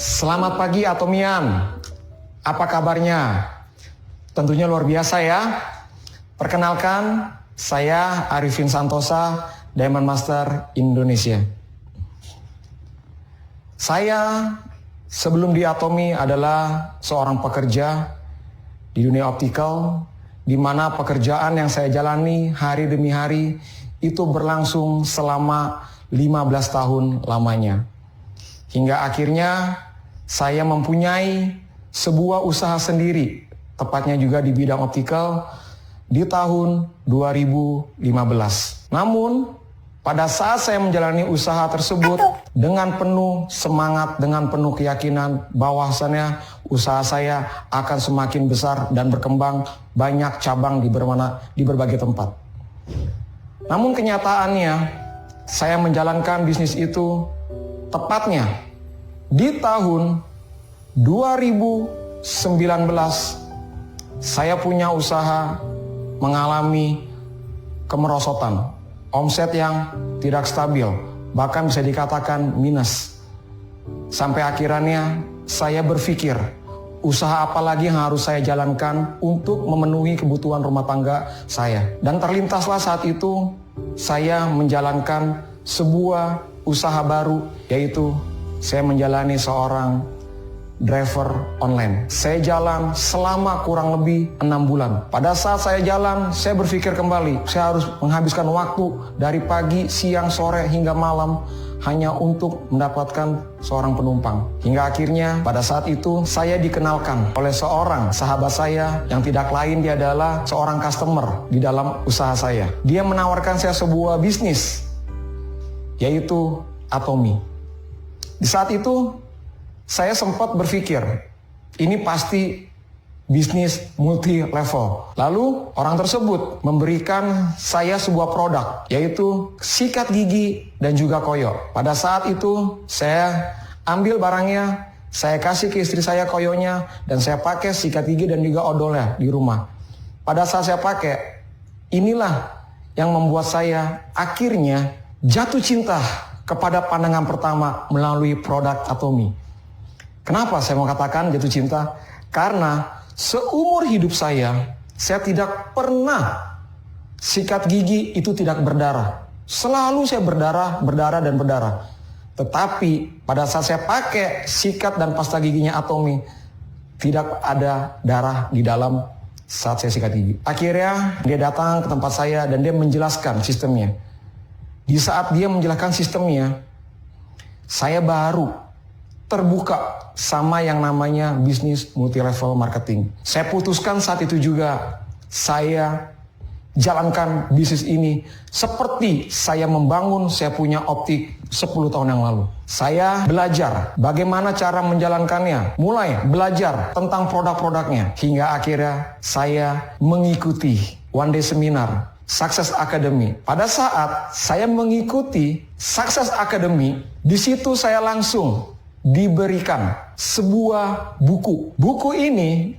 Selamat pagi Atomian, apa kabarnya? Tentunya luar biasa ya. Perkenalkan, saya Arifin Santosa, Diamond Master Indonesia. Saya sebelum di Atomi adalah seorang pekerja di dunia optical, di mana pekerjaan yang saya jalani hari demi hari itu berlangsung selama 15 tahun lamanya. Hingga akhirnya saya mempunyai sebuah usaha sendiri, tepatnya juga di bidang optical di tahun 2015. Namun, pada saat saya menjalani usaha tersebut dengan penuh semangat, dengan penuh keyakinan bahwasannya usaha saya akan semakin besar dan berkembang banyak cabang di berbagai tempat. Namun kenyataannya, saya menjalankan bisnis itu tepatnya di tahun 2019 saya punya usaha mengalami kemerosotan, omset yang tidak stabil, bahkan bisa dikatakan minus. Sampai akhirnya saya berpikir, usaha apa lagi yang harus saya jalankan untuk memenuhi kebutuhan rumah tangga saya. Dan terlintaslah saat itu saya menjalankan sebuah usaha baru, yaitu saya menjalani seorang driver online. Saya jalan selama kurang lebih 6 bulan. Pada saat saya jalan, saya berpikir kembali, saya harus menghabiskan waktu dari pagi, siang, sore, hingga malam hanya untuk mendapatkan seorang penumpang. Hingga akhirnya pada saat itu saya dikenalkan oleh seorang sahabat saya yang tidak lain dia adalah seorang customer di dalam usaha saya. Dia menawarkan saya sebuah bisnis, yaitu Atomi. Di saat itu saya sempat berpikir, ini pasti bisnis multi level. Lalu orang tersebut memberikan saya sebuah produk, yaitu sikat gigi dan juga koyo. Pada saat itu saya ambil barangnya, saya kasih ke istri saya koyonya, dan saya pakai sikat gigi dan juga odolnya di rumah. Pada saat saya pakai, inilah yang membuat saya akhirnya jatuh cinta kepada pandangan pertama melalui produk Atomi. Kenapa saya mau katakan jatuh cinta? Karena seumur hidup saya tidak pernah sikat gigi itu tidak berdarah. Selalu saya berdarah. Tetapi pada saat saya pakai sikat dan pasta giginya Atomi, tidak ada darah di dalam saat saya sikat gigi. Akhirnya dia datang ke tempat saya dan dia menjelaskan sistemnya. Di saat dia menjelaskan sistemnya, saya baru terbuka sama yang namanya bisnis multi level marketing. Saya putuskan saat itu juga saya jalankan bisnis ini seperti saya membangun saya punya optik 10 tahun yang lalu. Saya belajar bagaimana cara menjalankannya, mulai belajar tentang produk-produknya, hingga akhirnya saya mengikuti one day seminar Success Academy. Pada saat saya mengikuti Success Academy, di situ saya langsung diberikan sebuah buku. Buku ini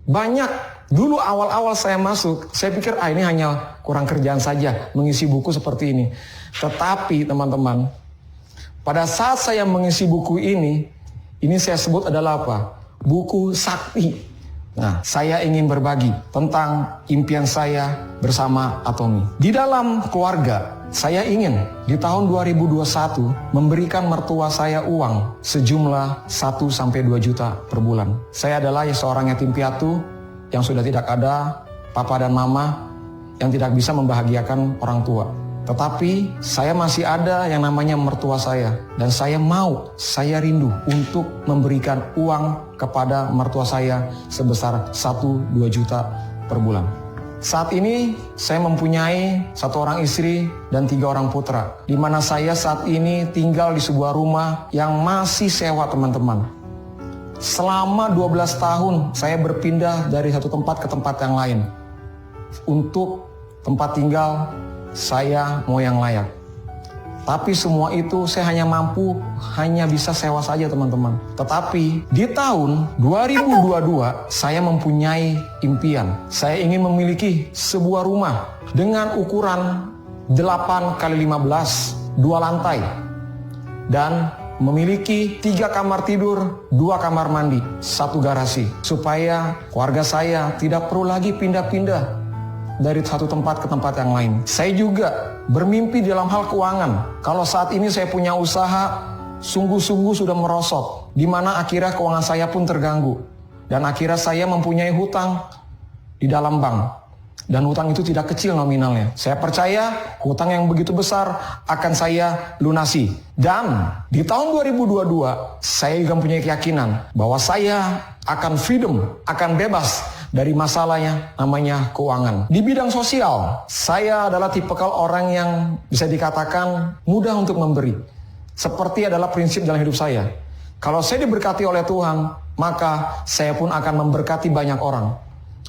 banyak, dulu awal-awal saya masuk, saya pikir ini hanya kurang kerjaan saja mengisi buku seperti ini. Tetapi teman-teman, pada saat saya mengisi buku ini saya sebut adalah apa? Buku sakti. Nah, saya ingin berbagi tentang impian saya bersama Atomi. Di dalam keluarga, saya ingin di tahun 2021 memberikan mertua saya uang sejumlah 1-2 juta per bulan. Saya adalah seorang yatim piatu yang sudah tidak ada papa dan mama, yang tidak bisa membahagiakan orang tua. Tetapi saya masih ada yang namanya mertua saya, dan saya rindu untuk memberikan uang kepada mertua saya sebesar 1-2 juta per bulan. Saat ini saya mempunyai 1 orang istri dan 3 orang putra, di mana saya saat ini tinggal di sebuah rumah yang masih sewa, teman-teman. Selama 12 tahun saya berpindah dari satu tempat ke tempat yang lain. Untuk tempat tinggal saya mau yang layak. Tapi semua itu saya hanya bisa sewa saja, teman-teman. Tetapi di tahun 2022 saya mempunyai impian. Saya ingin memiliki sebuah rumah dengan ukuran 8x15, 2 lantai. Dan memiliki 3 kamar tidur, 2 kamar mandi, 1 garasi. Supaya keluarga saya tidak perlu lagi pindah-pindah dari satu tempat ke tempat yang lain. Saya juga bermimpi dalam hal keuangan. Kalau saat ini saya punya usaha, sungguh-sungguh sudah merosot, di mana akhirnya keuangan saya pun terganggu. Dan akhirnya saya mempunyai hutang di dalam bank. Dan hutang itu tidak kecil nominalnya. Saya percaya hutang yang begitu besar akan saya lunasi. Dan di tahun 2022, saya juga mempunyai keyakinan bahwa saya akan freedom, akan bebas dari masalahnya namanya keuangan. Di bidang sosial, saya adalah tipikal orang yang bisa dikatakan mudah untuk memberi. Seperti adalah prinsip dalam hidup saya. Kalau saya diberkati oleh Tuhan, maka saya pun akan memberkati banyak orang.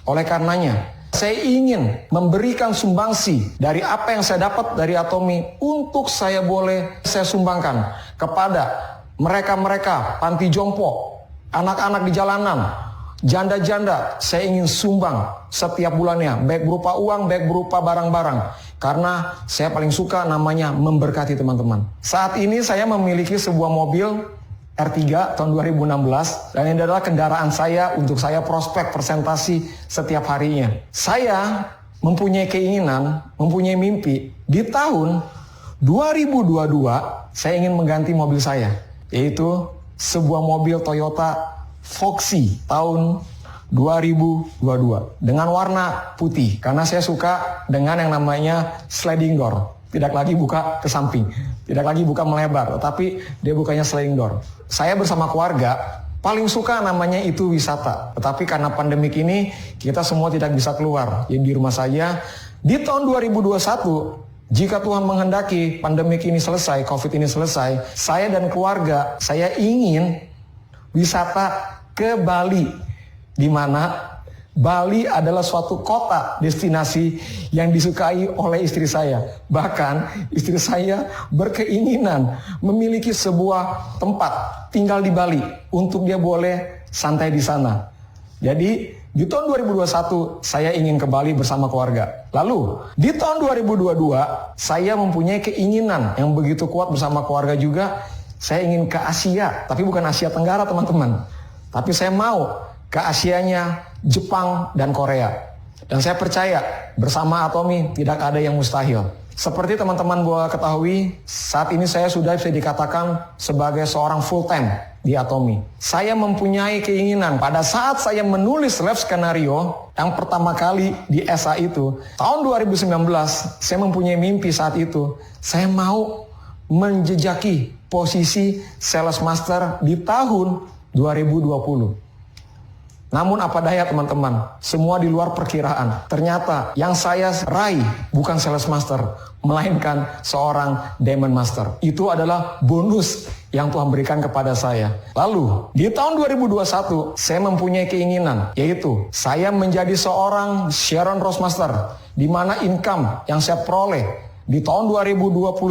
Oleh karenanya, saya ingin memberikan sumbangsi dari apa yang saya dapat dari Atomi untuk saya sumbangkan kepada mereka-mereka panti jompo, anak-anak di jalanan, janda-janda. Saya ingin sumbang setiap bulannya, baik berupa uang, baik berupa barang-barang. Karena saya paling suka namanya memberkati teman-teman. Saat ini saya memiliki sebuah mobil R3 tahun 2016 dan ini adalah kendaraan saya untuk saya prospek presentasi setiap harinya. Saya mempunyai keinginan, mempunyai mimpi di tahun 2022 saya ingin mengganti mobil saya, yaitu sebuah mobil Toyota Foxy tahun 2022 dengan warna putih karena saya suka dengan yang namanya sliding door. Tidak lagi buka ke samping, tidak lagi buka melebar, tetapi dia bukanya sliding door. Saya bersama keluarga paling suka namanya itu wisata. Tetapi karena pandemik ini kita semua tidak bisa keluar, jadi di rumah saja. Di tahun 2021, jika Tuhan menghendaki pandemik ini selesai, COVID ini selesai, saya dan keluarga saya ingin wisata ke Bali, di mana Bali adalah suatu kota destinasi yang disukai oleh istri saya. Bahkan istri saya berkeinginan memiliki sebuah tempat tinggal di Bali untuk dia boleh santai di sana. Jadi di tahun 2021 saya ingin ke Bali bersama keluarga. Lalu di tahun 2022 saya mempunyai keinginan yang begitu kuat bersama keluarga juga. Saya ingin ke Asia, tapi bukan Asia Tenggara teman-teman. Tapi saya mau ke Asianya Jepang dan Korea. Dan saya percaya bersama Atomi tidak ada yang mustahil. Seperti teman-teman boleh ketahui, saat ini saya sudah bisa dikatakan sebagai seorang full time di Atomi. Saya mempunyai keinginan pada saat saya menulis life skenario yang pertama kali di SA itu, tahun 2019, saya mempunyai mimpi saat itu. Saya mau menjejaki posisi sales master di tahun 2020. Namun apa daya teman-teman, semua di luar perkiraan. Ternyata yang saya raih bukan sales master, melainkan seorang diamond master. Itu adalah bonus yang Tuhan berikan kepada saya. Lalu di tahun 2021 saya mempunyai keinginan, yaitu saya menjadi seorang Sharon Rose Master, di mana income yang saya peroleh di tahun 2021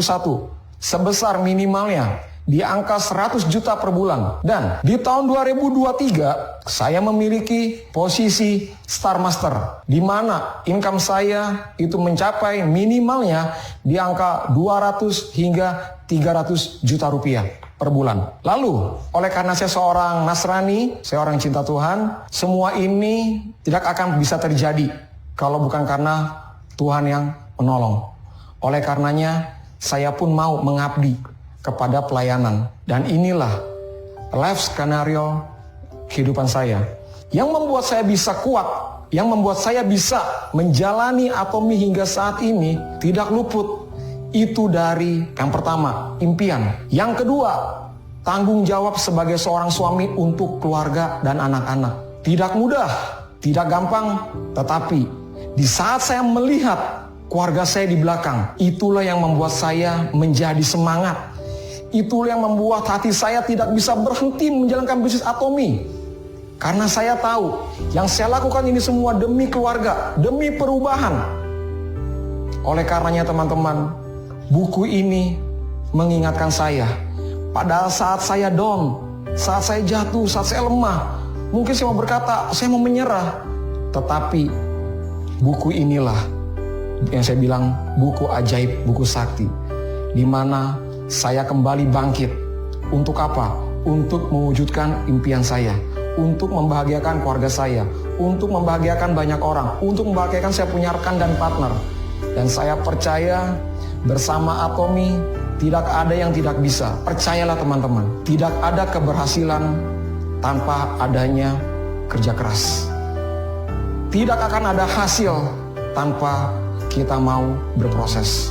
sebesar minimalnya di angka 100 juta per bulan. Dan di tahun 2023 saya memiliki posisi Star Master, di mana income saya itu mencapai minimalnya di angka 200 hingga 300 juta rupiah per bulan. Lalu oleh karena saya seorang Nasrani, saya orang cinta Tuhan, semua ini tidak akan bisa terjadi kalau bukan karena Tuhan yang menolong. Oleh karenanya saya pun mau mengabdi kepada pelayanan. Dan inilah life skenario kehidupan saya yang membuat saya bisa kuat, yang membuat saya bisa menjalani Atomi hingga saat ini tidak luput. Itu dari yang pertama, impian. Yang kedua, tanggung jawab sebagai seorang suami untuk keluarga dan anak-anak. Tidak mudah, tidak gampang, tetapi di saat saya melihat keluarga saya di belakang, itulah yang membuat saya menjadi semangat. Itulah yang membuat hati saya tidak bisa berhenti menjalankan bisnis Atomi. Karena saya tahu yang saya lakukan ini semua demi keluarga, demi perubahan. Oleh karenanya teman-teman, buku ini mengingatkan saya pada saat saya down, saat saya jatuh, saat saya lemah. Mungkin saya mau berkata, saya mau menyerah. Tetapi buku inilah yang saya bilang buku ajaib, buku sakti, di mana saya kembali bangkit Untuk apa? Untuk mewujudkan impian saya, untuk membahagiakan keluarga saya, untuk membahagiakan banyak orang, untuk membahagiakan saya punya rekan dan partner. Dan saya percaya bersama Atomy tidak ada yang tidak bisa. Percayalah teman-teman, tidak ada keberhasilan tanpa adanya kerja keras. Tidak akan ada hasil tanpa kita mau berproses.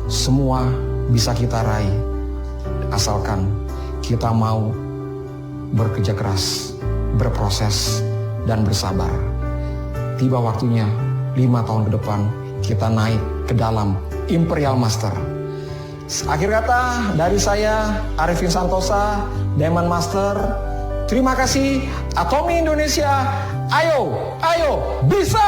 Semua bisa kita raih asalkan kita mau bekerja keras, berproses, dan bersabar. Tiba waktunya 5 tahun ke depan kita naik ke dalam Imperial Master. Akhir kata dari saya, Arifin Santosa, Diamond Master. Terima kasih Atomy Indonesia. Ayo, ayo, bisa!